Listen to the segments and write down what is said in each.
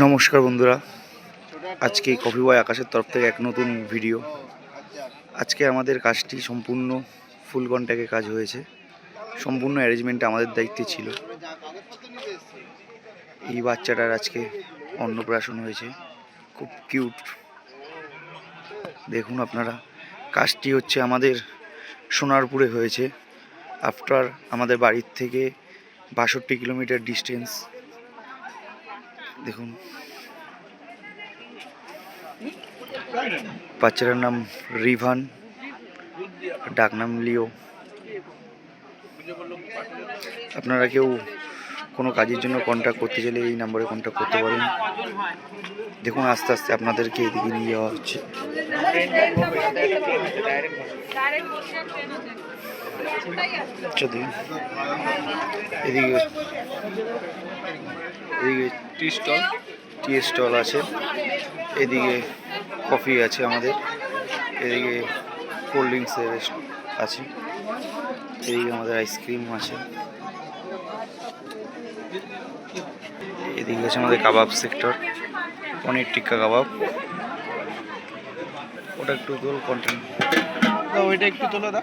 নমস্কার বন্ধুরা, আজকে কফি বয় আকাশের তরফ থেকে এক নতুন ভিডিও। আজকে আমাদের কাজটি সম্পূর্ণ ফুল কন্ট্যাক্টে কাজ হয়েছে, সম্পূর্ণ অ্যারেঞ্জমেন্টটা আমাদের দায়িত্বে ছিল। এই বাচ্চাটার আজকে অন্নপ্রাশন হয়েছে, খুব কিউট। দেখুন আপনারা, কাজটি হচ্ছে আমাদের সোনারপুরে হয়েছে। আফটার আমাদের বাড়ির থেকে ৬২ কিলোমিটার ডিস্টেন্স। দেখুন, বাচ্চাটার নাম রিভান, ডাকনাম লিও। আপনারা কেউ কোনো কাজের জন্য কন্ট্যাক্ট করতে চাইলে এই নাম্বারে কন্ট্যাক্ট করতে পারেন। দেখুন, আস্তে আস্তে আপনাদেরকে এদিকে নিয়ে যাওয়া হচ্ছে। এদিকে টি স্টল আছে, এদিকে কফি আছে আমাদের, এদিকে কোল্ড ড্রিঙ্কসের আছে, এদিকে আমাদের আইসক্রিম আছে, এদিকে আছে আমাদের কাবাব সেক্টর, পনির টিক্কা কাবাব। ওটা একটু তোল, কন্টেন্ট ওইটা একটু তোলো দা।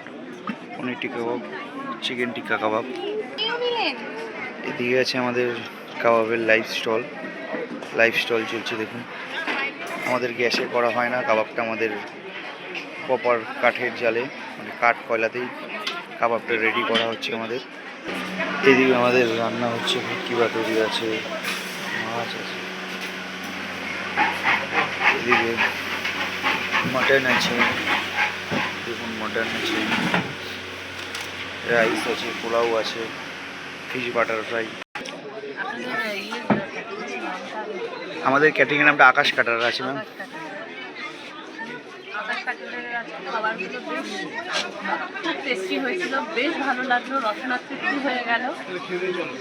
পনির টিক্কা কাবাব, চিকেন টিক্কা কাবাব। এদিকে আছে আমাদের কাবাবের লাইভ স্টল চলছে। দেখুন, আমাদের গ্যাসে করা হয় না কাবাবটা, আমাদের প্রপার কাঠের জালে, মানে কাঠ কয়লাতেই কাবাবটা রেডি করা হচ্ছে আমাদের। এদিকে আমাদের রান্না হচ্ছে, ভেটকি বাটুরি আছে, মাছ আছে, এদিকে মটন আছে, দেখুন মটন আছে, রাইস আছে, পোলাও আছে, ফিশ বাটার ফ্রাই। আমাদের ক্যাটারিংয়ের নামটা আকাশ কাটার আছে ম্যাম। খুব টেস্টি হয়েছিল, বেশ ভালো লাগলো, রসনাতৃপ্তি হয়ে গেল।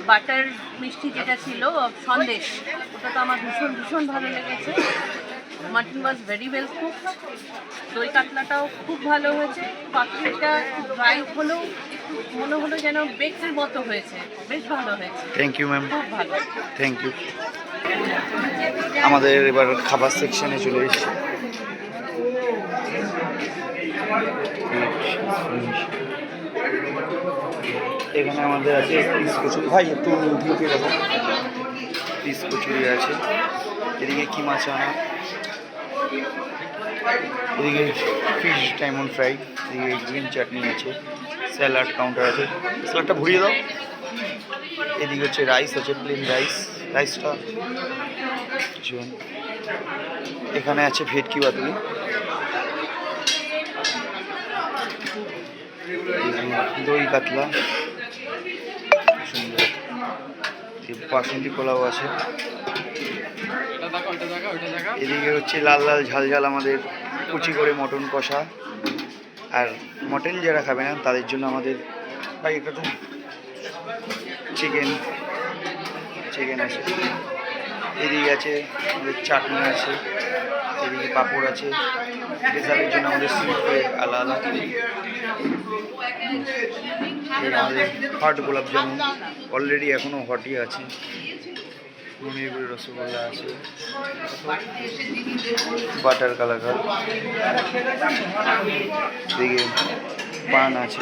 বাটার মিষ্টি যেটা ছিল সন্দেশ, ওটা তো আমার ভীষণ ভালো লেগেছে। Mutton was very well cooked. দই কাতলাটাও খুব ভালো হয়েছে। পাখিটা ড্রাই হলেও একটু মনে হলো যেন বেকরির মতো হয়েছে, বেশ ভালো হয়েছে। থ্যাংক ইউ ম্যাম, খুব ভালো, থ্যাংক ইউ। আমাদের এবার খাবার সেকশনে চলে এসেছি। এখানে আমাদের আছে পিস কচুরি। ভাই একটু ঢুকে দেখো, পিস কচুরি আছে, এদিকে কিমা চানা, এদিকে ফিশ ডায়মন্ড ফ্রাই, এদিকে গ্রিন চাটনি আছে, স্যালাড কাউন্টার আছে, স্যালাডটা ভরিয়ে দাও। এদিকে হচ্ছে রাইস আছে, প্লেন রাইসটা। এখানে আছে ভেটকি বাতুলি, দই কাতলা, সুন্দর বাসন্তী পোলাও আছে। এদিকে হচ্ছে লাল ঝাল আমাদের কুচি করে মটন কষা। আর মটন যারা খাবে না তাদের জন্য আমাদের ভাই একটা চিকেন আছে। এদিকে আছে আমাদের চাটনি আছে, এদিকে পাঁপড় আছে। ডেজার্টের জন্য আমাদের সুইট আলাদা। আমাদের হট গোলাপ জামুন অলরেডি এখনও হটই আছে। মনিরপুরের রসগোল্লা আছে, বাটার কালাকার, এদিকে পান আছে।